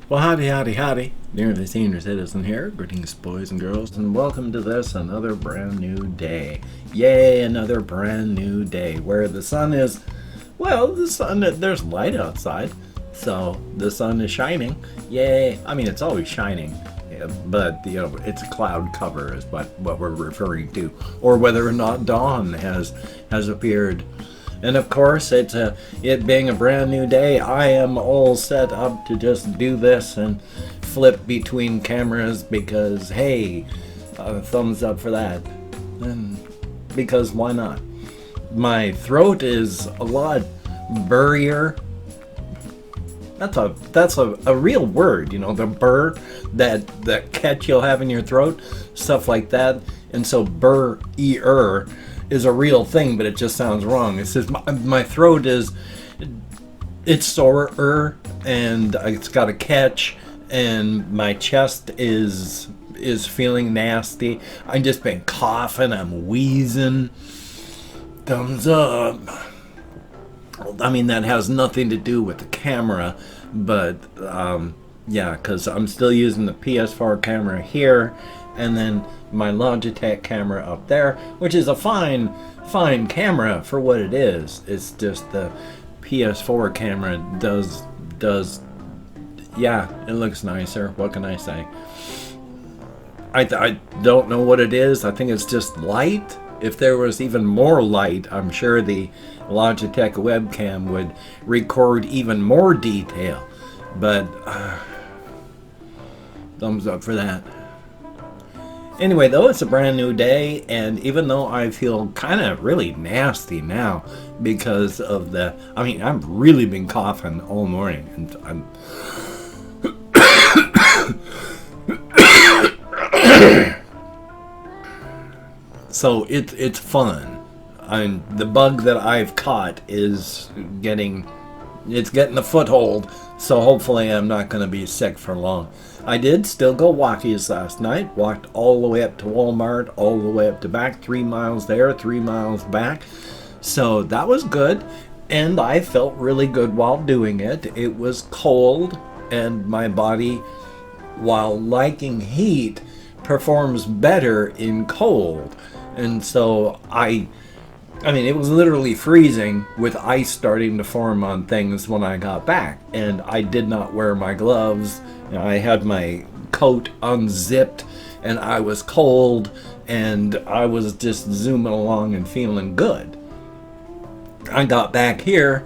Well, howdy. Nearly Senior Citizen here. Greetings, boys and girls, and welcome to another brand new day. Yay, another brand new day where the sun is, there's light outside, so the sun is shining. Yay. I mean, it's always shining, but, it's a cloud cover is what we're referring to, or whether or not dawn has appeared. And of course, it being a brand new day, I am all set up to just do this and flip between cameras because, hey, thumbs up for that. And because why not? My throat is a lot burrier. That's a real word, the burr, that catch you'll have in your throat, stuff like that. And so burr-er is a real thing, but it just sounds wrong. It says my throat it's sore and it's got a catch, and my chest is feeling nasty. I've just been coughing, I'm wheezing. Thumbs up. I mean, that has nothing to do with the camera, but yeah, because I'm still using the PS4 camera here, and then my Logitech camera up there, which is a fine camera for what it is. It's just the PS4 camera does yeah, it looks nicer. What can I say? I don't know what it is. I think it's just light. If there was even more light, I'm sure the Logitech webcam would record even more detail. But thumbs up for that. Anyway, though, it's a brand new day, and even though I feel kind of really nasty now because of I've really been coughing all morning, and I'm so it's fun. The bug that I've caught is getting a foothold, so hopefully I'm not going to be sick for long. I did still go walkies last night. Walked all the way up to Walmart, all the way up to back, 3 miles there, 3 miles back. So that was good, and I felt really good while doing it. It was cold, and my body, while liking heat, performs better in cold. And so I mean, it was literally freezing with ice starting to form on things when I got back, and I did not wear my gloves. I had my coat unzipped, and I was cold, and I was just zooming along and feeling good. I got back here,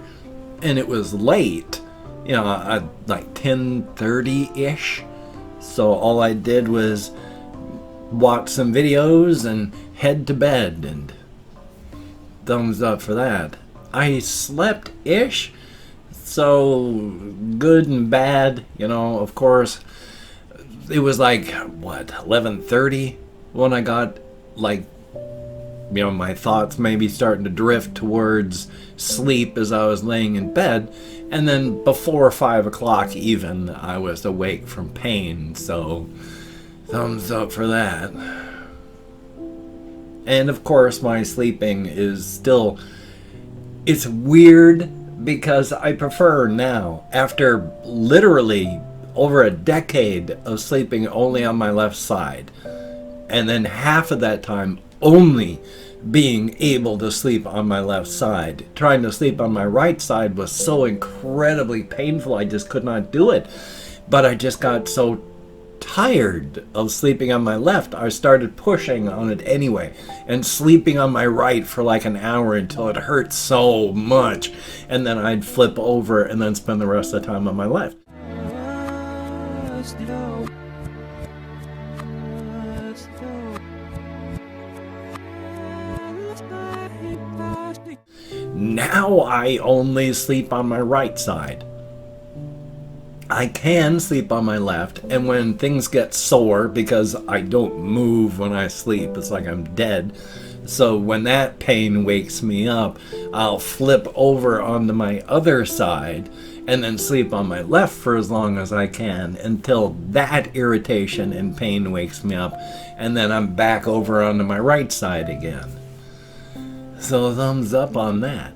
and it was late, like 10:30-ish, so all I did was watch some videos and head to bed, and thumbs up for that. I slept-ish, so good and bad, of course. It was like, 11:30 when I got, my thoughts maybe starting to drift towards sleep as I was laying in bed. And then before 5 o'clock even, I was awake from pain, so thumbs up for that. And of course, my sleeping is still, it's weird because I prefer now, after literally over a decade of sleeping only on my left side, and then half of that time only being able to sleep on my left side. Trying to sleep on my right side was so incredibly painful, I just could not do it. But I just got so tired of sleeping on my left, I started pushing on it anyway and sleeping on my right for like an hour until it hurt so much, and then I'd flip over and then spend the rest of the time on my left. Now I only sleep on my right side. I can sleep on my left, and when things get sore, because I don't move when I sleep, it's like I'm dead, so when that pain wakes me up, I'll flip over onto my other side and then sleep on my left for as long as I can until that irritation and pain wakes me up, and then I'm back over onto my right side again. So thumbs up on that.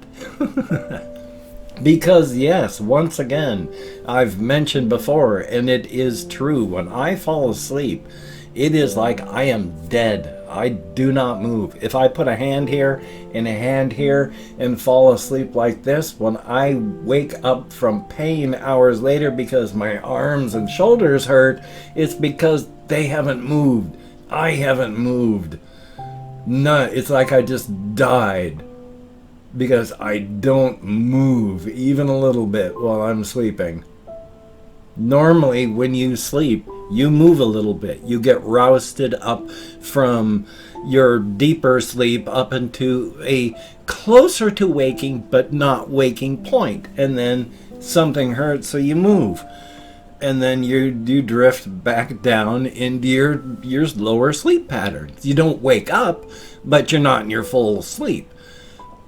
Because, yes, once again, I've mentioned before, and it is true, when I fall asleep, it is like I am dead. I do not move. If I put a hand here and a hand here and fall asleep like this, when I wake up from pain hours later because my arms and shoulders hurt, it's because they haven't moved. I haven't moved. No, it's like I just died because I don't move even a little bit while I'm sleeping. Normally, when you sleep, you move a little bit. You get rousted up from your deeper sleep up into a closer to waking but not waking point. And then something hurts, so you move. And then you drift back down into your lower sleep patterns. You don't wake up, but you're not in your full sleep.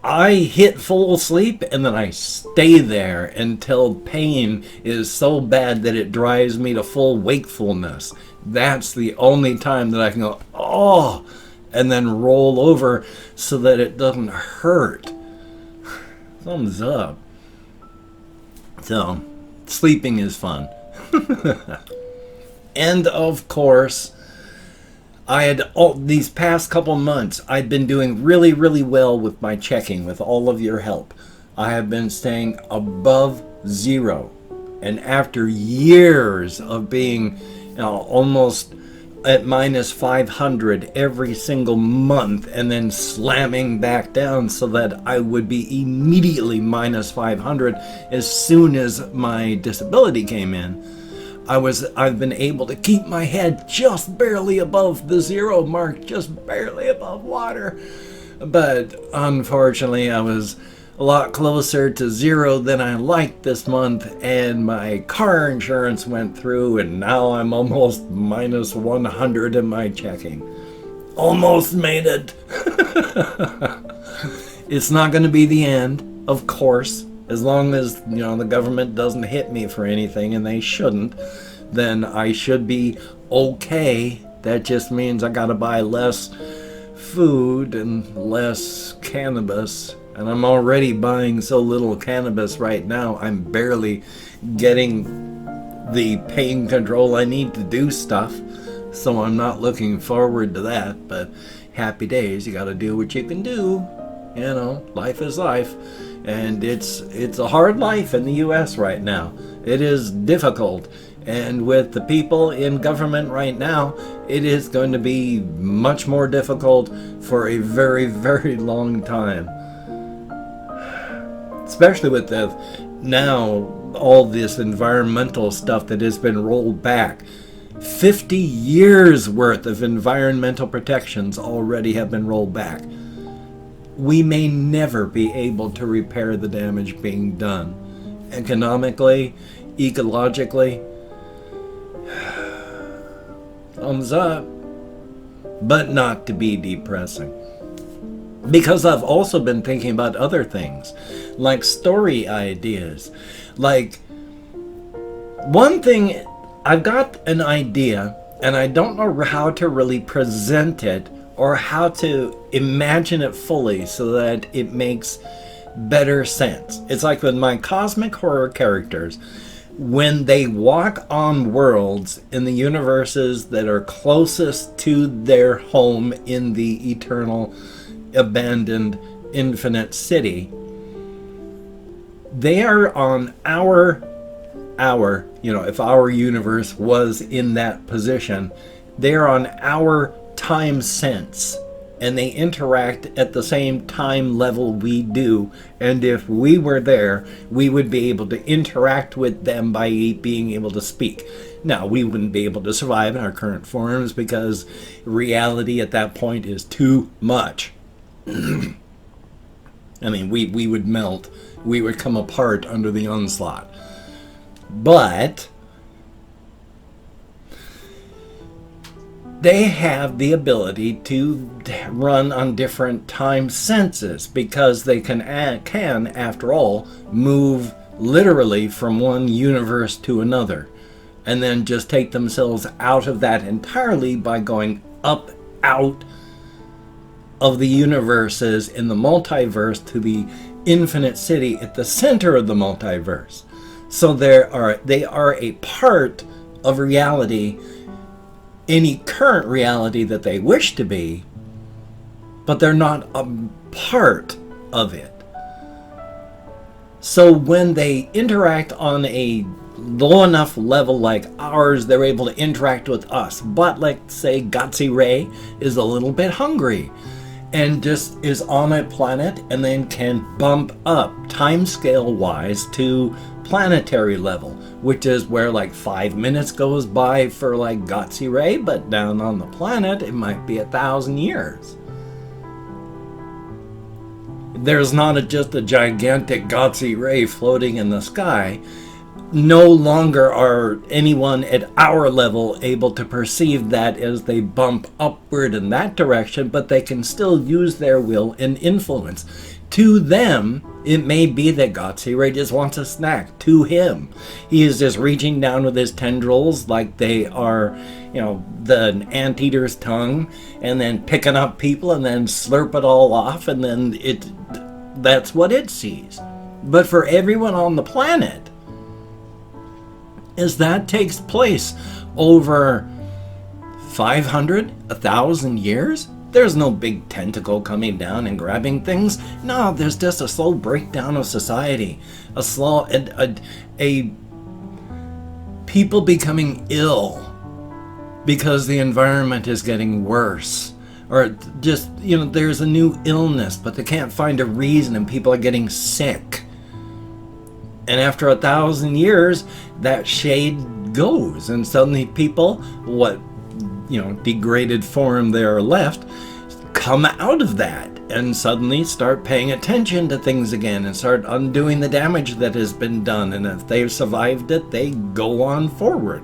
I hit full sleep and then I stay there until pain is so bad that it drives me to full wakefulness. That's the only time that I can go, oh, and then roll over so that it doesn't hurt. Thumbs up. So, sleeping is fun. And of course, I had these past couple months, I'd been doing really, really well with my checking, with all of your help. I have been staying above zero. And after years of being almost at minus 500 every single month and then slamming back down so that I would be immediately minus 500 as soon as my disability came in, I've been able to keep my head just barely above the zero mark, just barely above water. But unfortunately, I was a lot closer to zero than I liked this month, and my car insurance went through, and now I'm almost minus 100 in my checking. Almost made it. It's not going to be the end, of course. As long as, the government doesn't hit me for anything, and they shouldn't, then I should be okay. That just means I gotta buy less food and less cannabis. And I'm already buying so little cannabis right now, I'm barely getting the pain control I need to do stuff. So I'm not looking forward to that, but happy days, you gotta do what you can do. Life is life. And it's a hard life in the U.S. right now. It is difficult. And with the people in government right now, it is going to be much more difficult for a very, very long time. Especially with all this environmental stuff that has been rolled back. 50 years worth of environmental protections already have been rolled back. We may never be able to repair the damage being done. Economically, ecologically, thumbs up, but not to be depressing. Because I've also been thinking about other things, like story ideas. Like, one thing, I've got an idea, and I don't know how to really present it, or how to imagine it fully so that it makes better sense. It's like with my cosmic horror characters, when they walk on worlds in the universes that are closest to their home in the eternal, abandoned, infinite city, they are on our, if our universe was in that position, they're on our time sense, and they interact at the same time level we do. And if we were there, we would be able to interact with them by being able to speak. Now, we wouldn't be able to survive in our current forms because reality at that point is too much. I mean, we would melt. We would come apart under the onslaught. But they have the ability to run on different time senses because they can, after all, move literally from one universe to another and then just take themselves out of that entirely by going up out of the universes in the multiverse to the infinite city at the center of the multiverse. So they are a part of reality, any current reality that they wish to be, but they're not a part of it. So when they interact on a low enough level like ours, they're able to interact with us. But like, say, Godsey Ray is a little bit hungry and just is on a planet and then can bump up timescale wise to planetary level, which is where like 5 minutes goes by for like Godsey Ray, but down on the planet it might be 1,000 years. There's not just a gigantic Godsey Ray floating in the sky. No longer are anyone at our level able to perceive that as they bump upward in that direction, but they can still use their will and influence. To them, it may be that Godsey Ray just wants a snack. To him, he is just reaching down with his tendrils like they are, the anteater's tongue, and then picking up people and then slurp it all off, and then that's what it sees. But for everyone on the planet, as that takes place over 500, 1,000 years, there's no big tentacle coming down and grabbing things. No, there's just a slow breakdown of society. A slow, a people becoming ill because the environment is getting worse. Or just, there's a new illness, but they can't find a reason and people are getting sick. And after 1,000 years, that shade goes, and suddenly people, degraded form they are left, come out of that and suddenly start paying attention to things again and start undoing the damage that has been done. And if they've survived it, they go on forward.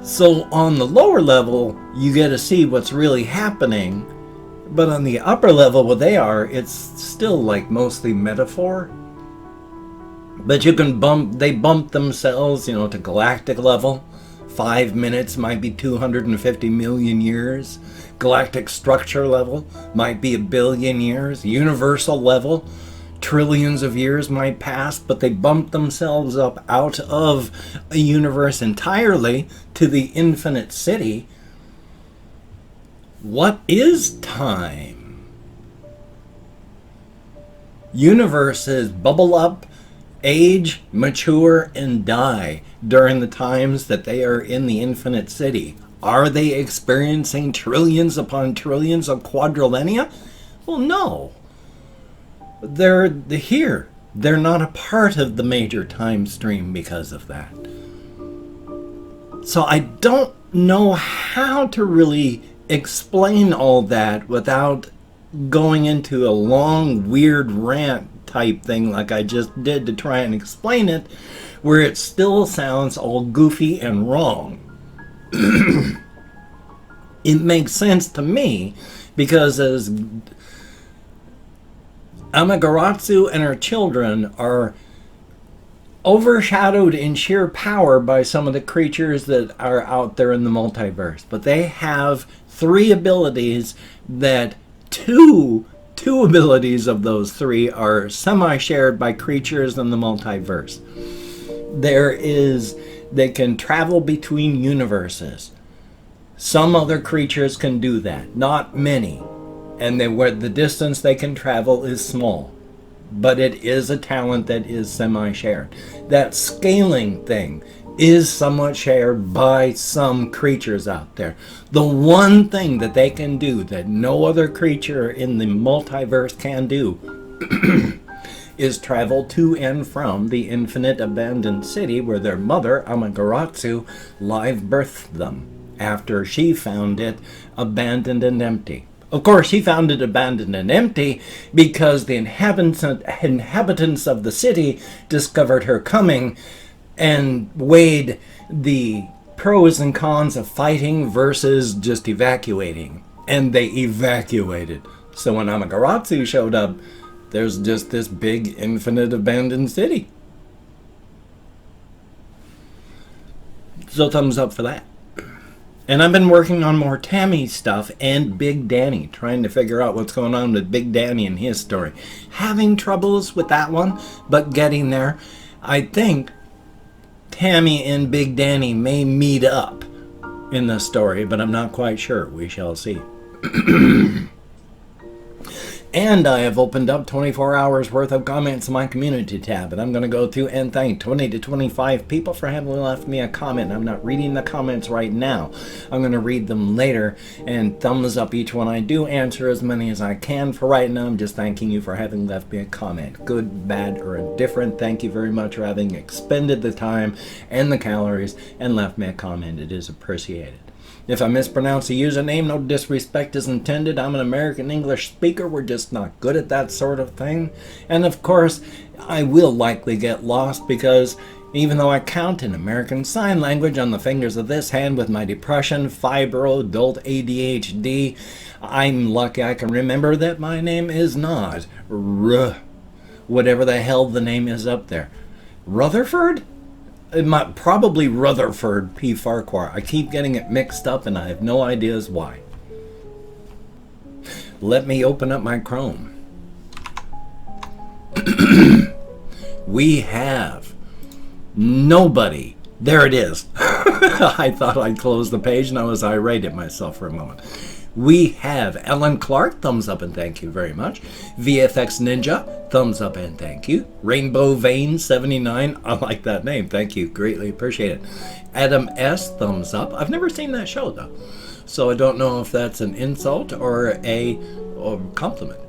So on the lower level, you get to see what's really happening. But on the upper level where they are, it's still like mostly metaphor. But they bump themselves, to galactic level. 5 minutes might be 250 million years. Galactic structure level might be 1 billion years. Universal level, trillions of years might pass, but they bump themselves up out of a universe entirely to the infinite city. What is time? Universes bubble up, age, mature, and die during the times that they are in the infinite city. Are they experiencing trillions upon trillions of quadrillennia? Well, no. They're here. They're not a part of the major time stream because of that. So I don't know how to really explain all that without going into a long, weird rant type thing like I just did to try and explain it, where it still sounds all goofy and wrong. It makes sense to me because as Amaterasu and her children are overshadowed in sheer power by some of the creatures that are out there in the multiverse, but they have 3 abilities that two abilities of those 3 are semi-shared by creatures in the multiverse. They can travel between universes. Some other creatures can do that, not many. And where the distance they can travel is small. But it is a talent that is semi-shared. That scaling thing is somewhat shared by some creatures out there. The one thing that they can do that no other creature in the multiverse can do is travel to and from the infinite abandoned city where their mother, Amaterasu, live birthed them after she found it abandoned and empty. Of course, she found it abandoned and empty because the inhabitants of the city discovered her coming and weighed the pros and cons of fighting versus just evacuating. And they evacuated. So when Amaterasu showed up, there's just this big infinite abandoned city. So thumbs up for that. And I've been working on more Tammy stuff and Big Danny, trying to figure out what's going on with Big Danny and his story. Having troubles with that one, but getting there. I think Tammy and Big Danny may meet up in the story, but I'm not quite sure. We shall see. And I have opened up 24 hours worth of comments in my community tab, and I'm going to go through and thank 20 to 25 people for having left me a comment. I'm not reading the comments right now. I'm going to read them later, and thumbs up each one. I do answer as many as I can. For right now, I'm just thanking you for having left me a comment. Good, bad, or indifferent, thank you very much for having expended the time and the calories and left me a comment. It is appreciated. If I mispronounce a username, no disrespect is intended. I'm an American English speaker. We're just not good at that sort of thing. And of course, I will likely get lost because even though I count in American Sign Language on the fingers of this hand with my depression, fibro, adult ADHD, I'm lucky I can remember that my name is not whatever the hell the name is up there. Rutherford? It might probably Rutherford P. Farquhar. I keep getting it mixed up and I have no ideas why. Let me open up my Chrome. We have nobody. There it is. I thought I'd close the page and I was irate at myself for a moment. We have Ellen Clark, thumbs up and thank you very much. VFX Ninja, thumbs up and thank you. Rainbow Vein 79, I like that name, thank you, greatly appreciate it. Adam S, thumbs up. I've never seen that show though, so I don't know if that's an insult or a compliment.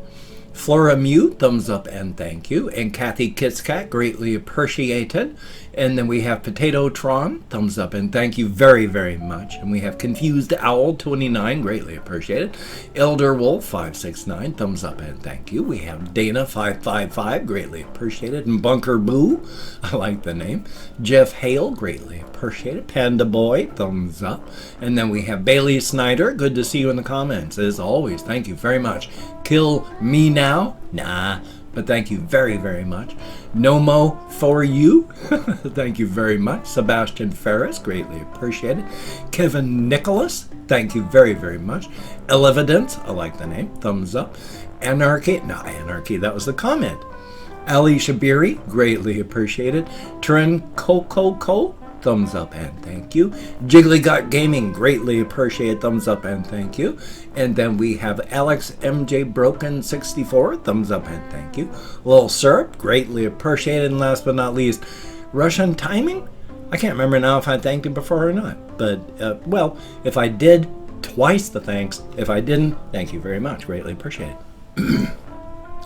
Flora Mew, thumbs up and thank you. And Kathy Kitscat, greatly appreciated. And then we have Potato Tron, thumbs up and thank you very, very much. And we have Confused Owl 29, greatly appreciated. Elder Wolf 569, thumbs up and thank you. We have Dana 555, greatly appreciated. And Bunker Boo, I like the name. Jeff Hale, greatly appreciated. Panda Boy, thumbs up. And then we have Bailey Snyder, good to see you in the comments. As always, thank you very much. Kill Me Now? Nah, but thank you very, very much. Nomo for you? Thank you very much. Sebastian Ferris, greatly appreciated. Kevin Nicholas, thank you very, very much. Elevidence, I like the name, thumbs up. Anarchy, that was the comment. Ali Shabiri, greatly appreciated. Tren Coco, thumbs up and thank you. Jiggly Got Gaming, greatly appreciate, thumbs up and thank you. And then we have Alex MJ Broken 64, thumbs up and thank you. Lil Syrup, greatly appreciated. And last but not least, Russian Timing. I can't remember now if I thanked him before or not, but well, if I did, twice the thanks. If I didn't, thank you very much, greatly appreciate it.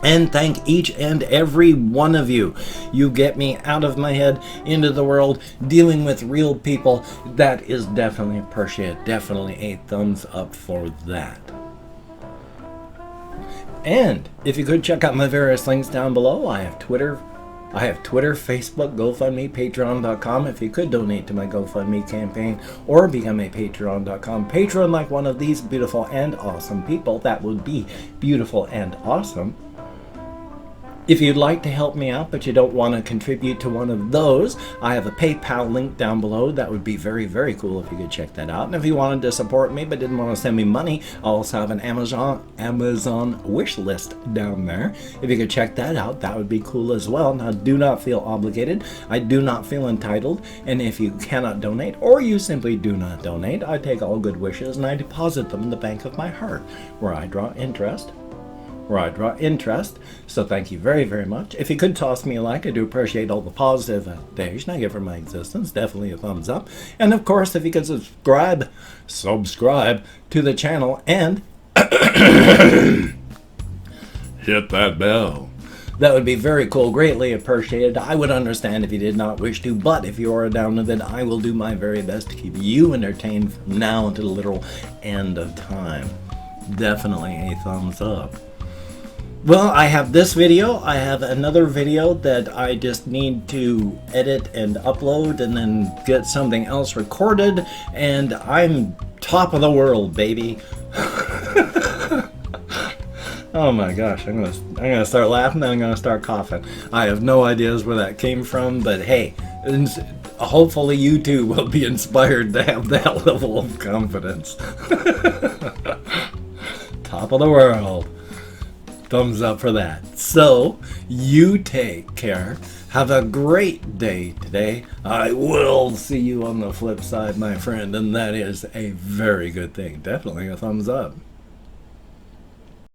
And thank each and every one of you. You get me out of my head, into the world, dealing with real people. That is definitely appreciated. Definitely a thumbs up for that. And if you could check out my various links down below, I have Twitter, Facebook, GoFundMe, Patreon.com. If you could donate to my GoFundMe campaign or become a Patreon.com patron like one of these beautiful and awesome people, that would be beautiful and awesome. If you'd like to help me out, but you don't want to contribute to one of those, I have a PayPal link down below. That would be very, very cool if you could check that out. And if you wanted to support me but didn't want to send me money, I also have an Amazon wish list down there. If you could check that out, that would be cool as well. Now, do not feel obligated. I do not feel entitled. And if you cannot donate, or you simply do not donate, I take all good wishes and I deposit them in the bank of my heart, where I draw interest. So thank you very, very much. If you could toss me a like, I do appreciate all the positive validation I give for my existence. Definitely a thumbs up. And of course, if you could subscribe to the channel and hit that bell. That would be very cool, greatly appreciated. I would understand if you did not wish to, but if you are down with it, I will do my very best to keep you entertained from now until the literal end of time. Definitely a thumbs up. Well, I have this video. I have another video that I just need to edit and upload and then get something else recorded, and I'm top of the world, baby. Oh my gosh, I'm gonna start laughing and I'm gonna start coughing. I have no ideas where that came from, but hey, And hopefully you too will be inspired to have that level of confidence. Top of the world. Thumbs up for that. So, you take care. Have a great day today. I will see you on the flip side, my friend, and that is a very good thing. Definitely a thumbs up.